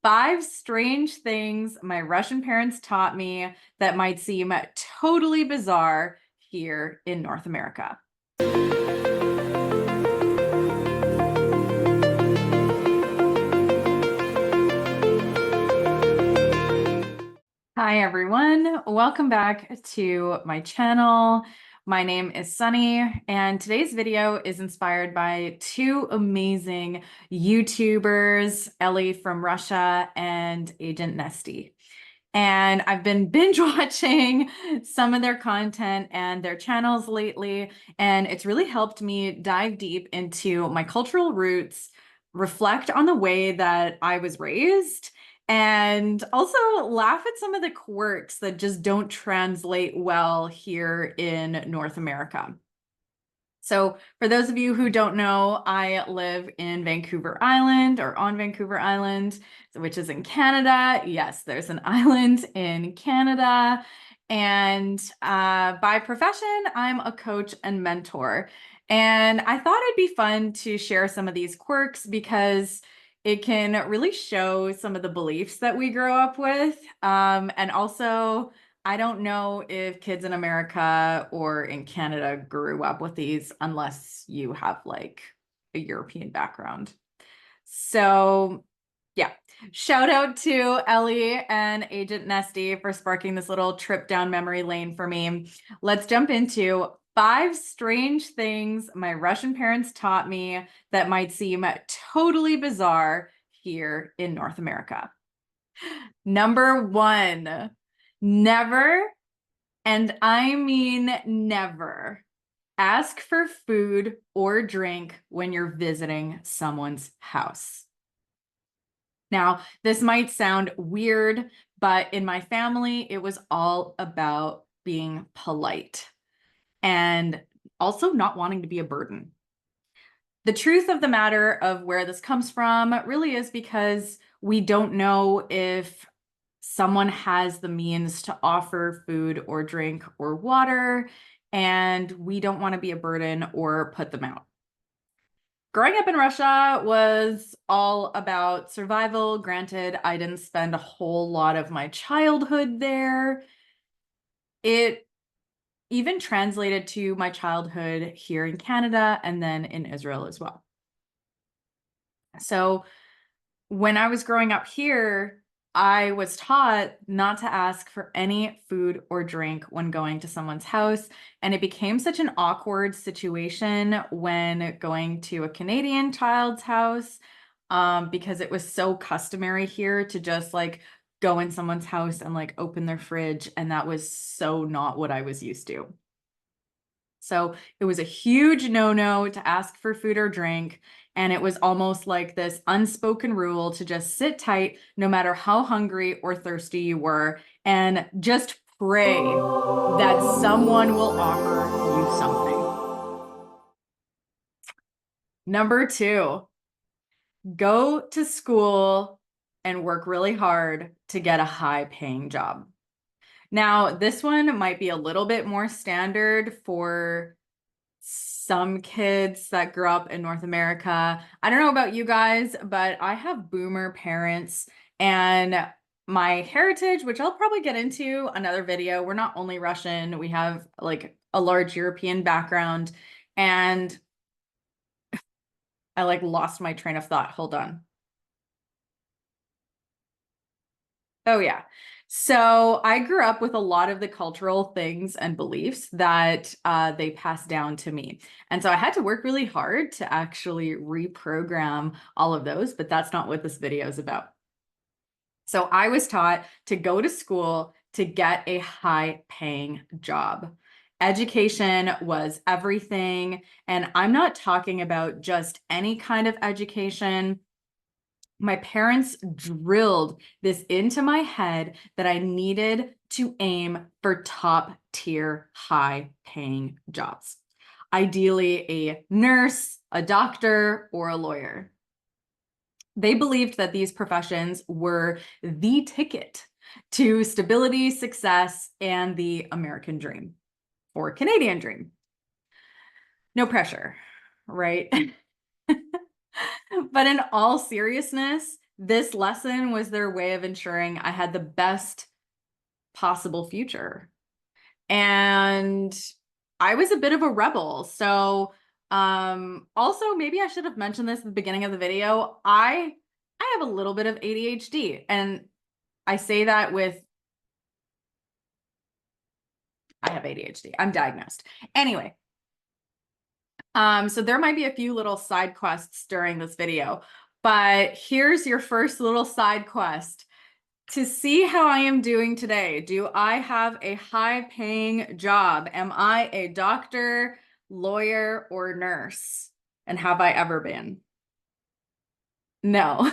5 strange things my Russian parents taught me that might seem totally bizarre here in North America. Hi everyone, welcome back to my channel. My name is Sunny, and today's video is inspired by 2 amazing YouTubers, Ellie from Russia and Agent Nesty. And I've been binge watching some of their content and their channels lately, and it's really helped me dive deep into my cultural roots, reflect on the way that I was raised, and also laugh at some of the quirks that just don't translate well here in North America. So for those of you who don't know, I live in Vancouver Island, or on Vancouver Island, which is in Canada. Yes, there's an island in Canada. And by profession, I'm a coach and mentor. And I thought it'd be fun to share some of these quirks because it can really show some of the beliefs that we grow up with. And also, I don't know if kids in America or in Canada grew up with these unless you have like a European background. So yeah, shout out to Ellie and Agent Nesty for sparking this little trip down memory lane for me. Let's jump into 5 strange things my Russian parents taught me that might seem totally bizarre here in North America. Number 1, never, and I mean never, ask for food or drink when you're visiting someone's house. Now, this might sound weird, but in my family, it was all about being polite and also not wanting to be a burden. The truth of the matter of where this comes from really is because we don't know if someone has the means to offer food or drink or water, and we don't want to be a burden or put them out. Growing up in Russia was all about survival. Granted, I didn't spend a whole lot of my childhood there. It even translated to my childhood here in Canada and then in Israel as well. So when I was growing up here, I was taught not to ask for any food or drink when going to someone's house. And it became such an awkward situation when going to a Canadian child's house, because it was so customary here to just like go in someone's house and like open their fridge. And that was so not what I was used to. So it was a huge no-no to ask for food or drink. And it was almost like this unspoken rule to just sit tight, no matter how hungry or thirsty you were, and just pray that someone will offer you something. Number 2, go to school and work really hard to get a high-paying job. Now, this one might be a little bit more standard for some kids that grew up in North America. I don't know about you guys, but I have boomer parents, and my heritage, which I'll probably get into another video. We're not only Russian, we have like a large European background, and I like lost my train of thought. Hold on. Oh yeah. So I grew up with a lot of the cultural things and beliefs that they passed down to me. And so I had to work really hard to actually reprogram all of those, but that's not what this video is about. So I was taught to go to school to get a high-paying job. Education was everything, and I'm not talking about just any kind of education. My parents drilled this into my head that I needed to aim for top tier, high paying jobs. Ideally, a nurse, a doctor, or a lawyer. They believed that these professions were the ticket to stability, success, and the American dream or Canadian dream. No pressure, right? But in all seriousness, this lesson was their way of ensuring I had the best possible future. And I was a bit of a rebel. So also maybe I should have mentioned this at the beginning of the video. I have a little bit of ADHD, and I say that with I have ADHD. I'm diagnosed. Anyway, so there might be a few little side quests during this video, but here's your first little side quest. To see how I am doing today, do I have a high-paying job? Am I a doctor, lawyer, or nurse? And have I ever been? No.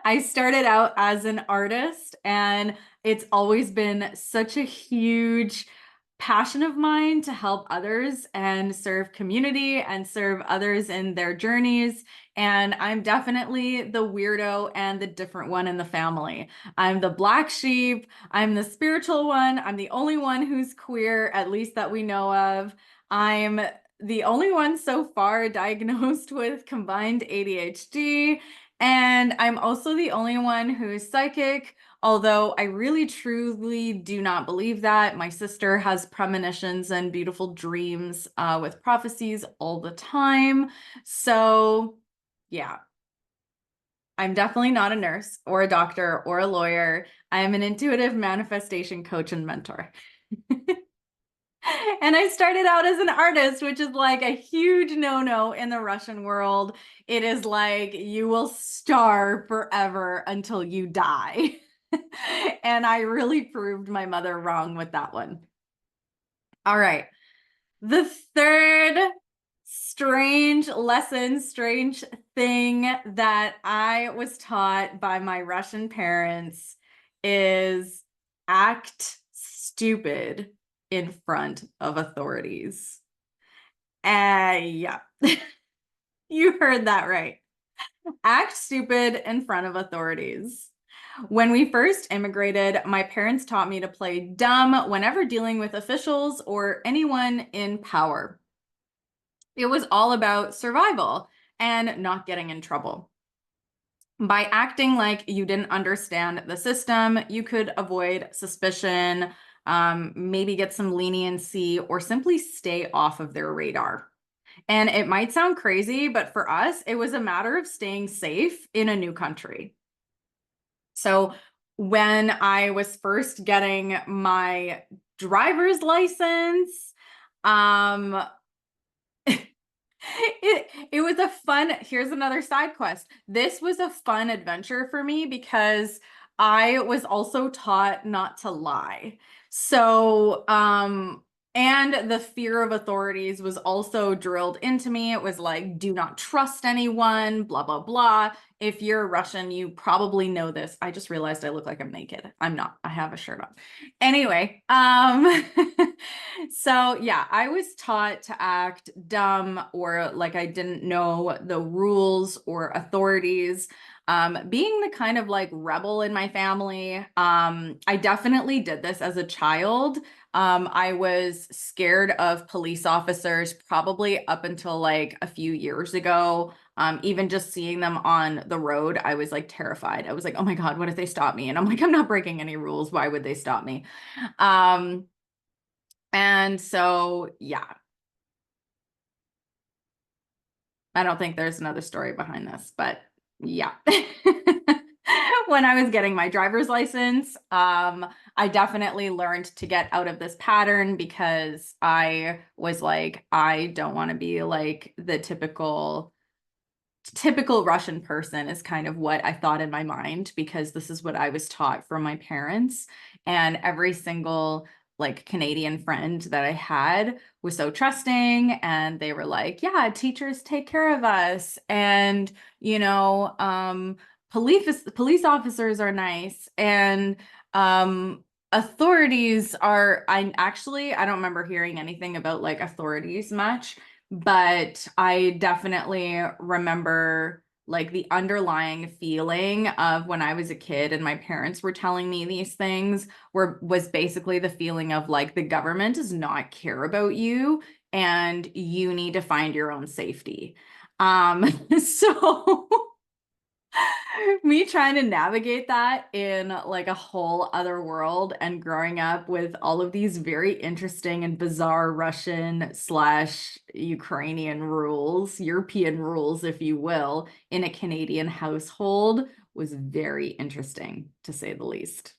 I started out as an artist, and it's always been such a huge passion of mine to help others and serve community and serve others in their journeys. And I'm definitely the weirdo and the different one in the family. I'm the black sheep. I'm the spiritual one. I'm the only one who's queer, at least that we know of. I'm the only one so far diagnosed with combined ADHD. And I'm also the only one who's psychic, although I really truly do not believe that. My sister has premonitions and beautiful dreams with prophecies all the time. So yeah, I'm definitely not a nurse or a doctor or a lawyer. I am an intuitive manifestation coach and mentor. And I started out as an artist, which is like a huge no-no in the Russian world. It is like you will starve forever until you die. And I really proved my mother wrong with that one. All right. The third strange lesson, strange thing that I was taught by my Russian parents is act stupid in front of authorities. Yeah, you heard that right. Act stupid in front of authorities. When we first immigrated, my parents taught me to play dumb whenever dealing with officials or anyone in power. It was all about survival and not getting in trouble. By acting like you didn't understand the system, you could avoid suspicion, maybe get some leniency, or simply stay off of their radar. And it might sound crazy, but for us, it was a matter of staying safe in a new country. So when I was first getting my driver's license, it was a fun, here's another side quest. This was a fun adventure for me because I was also taught not to lie. So, and the fear of authorities was also drilled into me. It was like, do not trust anyone, blah, blah, blah. If you're Russian, you probably know this. I just realized I look like I'm naked. I'm not. I have a shirt on. Anyway, so yeah, I was taught to act dumb or like I didn't know the rules or authorities. Being the kind of like rebel in my family, I definitely did this as a child. I was scared of police officers probably up until like a few years ago. Even just seeing them on the road, I was like terrified. I was like, oh my God, what if they stop me? And I'm like, I'm not breaking any rules. Why would they stop me? And so, yeah, I don't think there's another story behind this, but yeah. When I was getting my driver's license, I definitely learned to get out of this pattern because I was like, I don't want to be like the typical Russian person is kind of what I thought in my mind, because this is what I was taught from my parents. And every single like Canadian friend that I had was so trusting, and they were like, yeah, teachers take care of us. And, you know, police officers are nice. And authorities are, I don't remember hearing anything about like authorities much. But I definitely remember like the underlying feeling of when I was a kid and my parents were telling me these things was basically the feeling of like the government does not care about you and you need to find your own safety. So Me trying to navigate that in like a whole other world and growing up with all of these very interesting and bizarre Russian slash Ukrainian rules, European rules, if you will, in a Canadian household was very interesting, to say the least.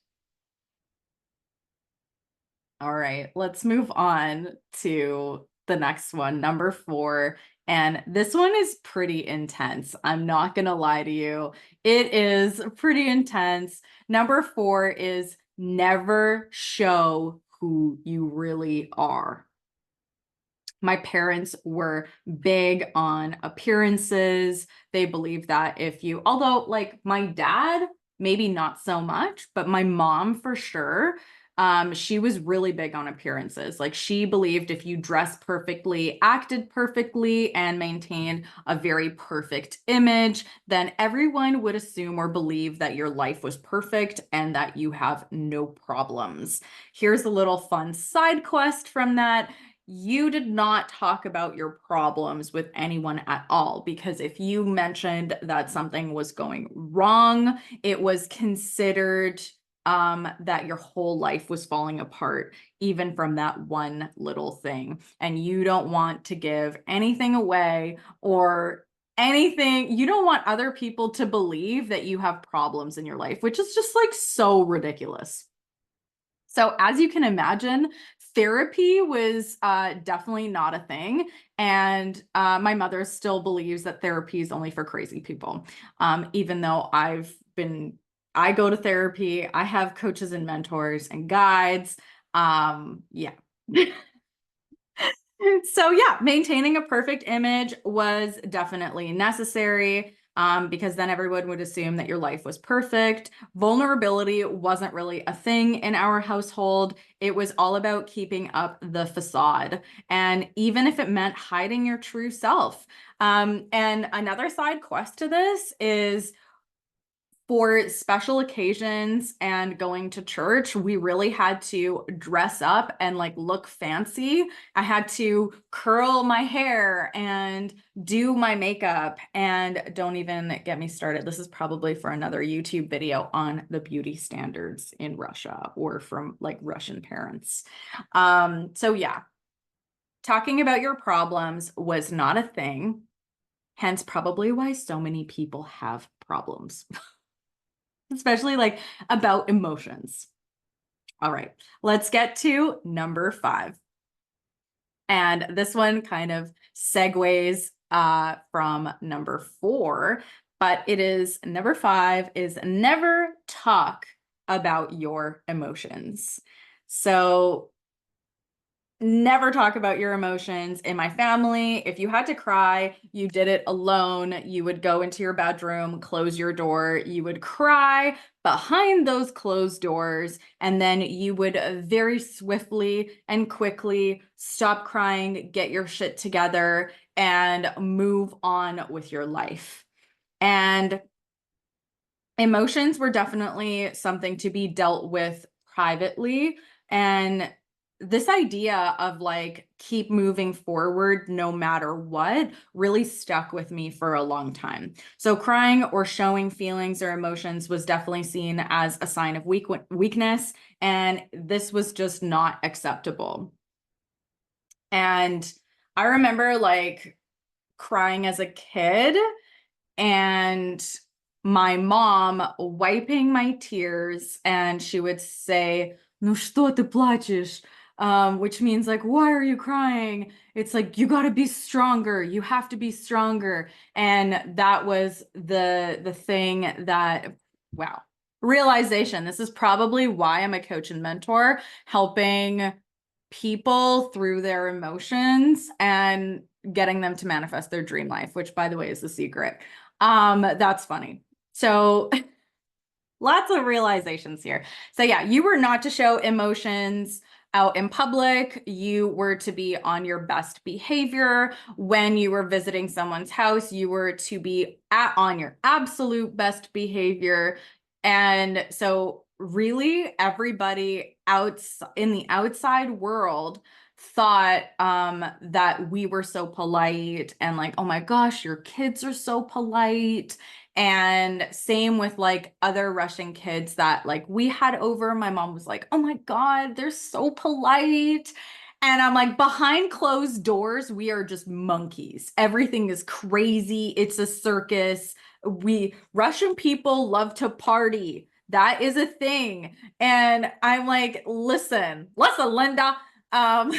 All right, let's move on to the next one, number 4. And this one is pretty intense. I'm not going to lie to you. It is pretty intense. Number 4 is never show who you really are. My parents were big on appearances. They believed that if you, although like my dad, maybe not so much, but my mom for sure, she was really big on appearances. Like she believed if you dressed perfectly, acted perfectly, and maintained a very perfect image, then everyone would assume or believe that your life was perfect and that you have no problems. Here's a little fun side quest from that. You did not talk about your problems with anyone at all, because if you mentioned that something was going wrong, it was considered that your whole life was falling apart, even from that one little thing. And you don't want to give anything away or anything. You don't want other people to believe that you have problems in your life, which is just like so ridiculous. So as you can imagine, therapy was definitely not a thing. And my mother still believes that therapy is only for crazy people. Even though I go to therapy, I have coaches and mentors and guides. Yeah. So yeah, maintaining a perfect image was definitely necessary, because then everyone would assume that your life was perfect. Vulnerability wasn't really a thing in our household. It was all about keeping up the facade, and even if it meant hiding your true self. And another side quest to this is for special occasions and going to church, we really had to dress up and like look fancy. I had to curl my hair and do my makeup, and don't even get me started. This is probably for another YouTube video on the beauty standards in Russia or from like Russian parents. So yeah, talking about your problems was not a thing, hence probably why so many people have problems. Especially like about emotions. All right, let's get to number 5. And this one kind of segues from number 4, but it is number 5 is never talk about your emotions. So never talk about your emotions. In my family, if you had to cry, you did it alone. You would go into your bedroom, close your door, you would cry behind those closed doors, and then you would very swiftly and quickly stop crying, get your shit together, and move on with your life. And emotions were definitely something to be dealt with privately. And this idea of like keep moving forward no matter what really stuck with me for a long time. So crying or showing feelings or emotions was definitely seen as a sign of weakness, and this was just not acceptable. And I remember like crying as a kid and my mom wiping my tears, and she would say, "Ну что ты плачешь?" Which means like, "Why are you crying?" It's like, you got to be stronger. You have to be stronger. And that was the thing that, wow, realization. This is probably why I'm a coach and mentor, helping people through their emotions and getting them to manifest their dream life, which by the way is the secret. That's funny. So lots of realizations here. So yeah, you were not to show emotions out in public. You were to be on your best behavior. When you were visiting someone's house, you were to be on your absolute best behavior. And so really everybody in the outside world thought that we were so polite and like, oh my gosh, your kids are so polite And same with like other Russian kids that like we had over. My mom was like, oh my God, they're so polite. And I'm like, behind closed doors, we are just monkeys. Everything is crazy. It's a circus. Russian people love to party. That is a thing. And I'm like, listen, Linda. Um,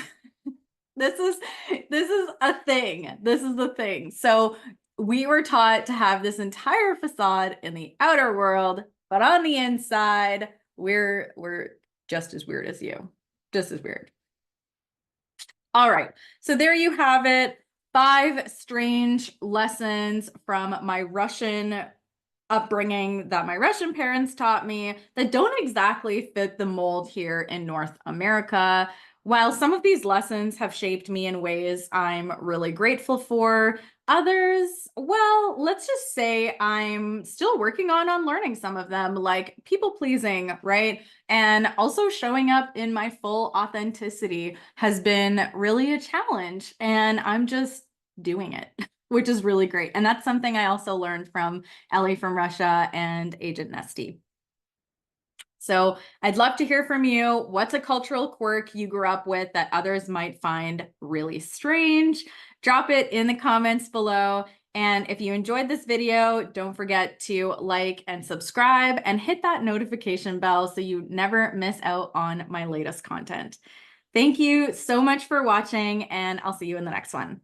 this is a thing. This is the thing. So we were taught to have this entire facade in the outer world, but on the inside, we're just as weird as you. Just as weird. All right. So there you have it. 5 strange lessons from my Russian upbringing that my Russian parents taught me that don't exactly fit the mold here in North America. While some of these lessons have shaped me in ways I'm really grateful for, others, well, let's just say I'm still working on unlearning some of them, like people pleasing, right? And also showing up in my full authenticity has been really a challenge, and I'm just doing it, which is really great. And that's something I also learned from Ellie from Russia and Agent Nesty. So I'd love to hear from you. What's a cultural quirk you grew up with that others might find really strange? Drop it in the comments below. And if you enjoyed this video, don't forget to like and subscribe and hit that notification bell so you never miss out on my latest content. Thank you so much for watching, and I'll see you in the next one.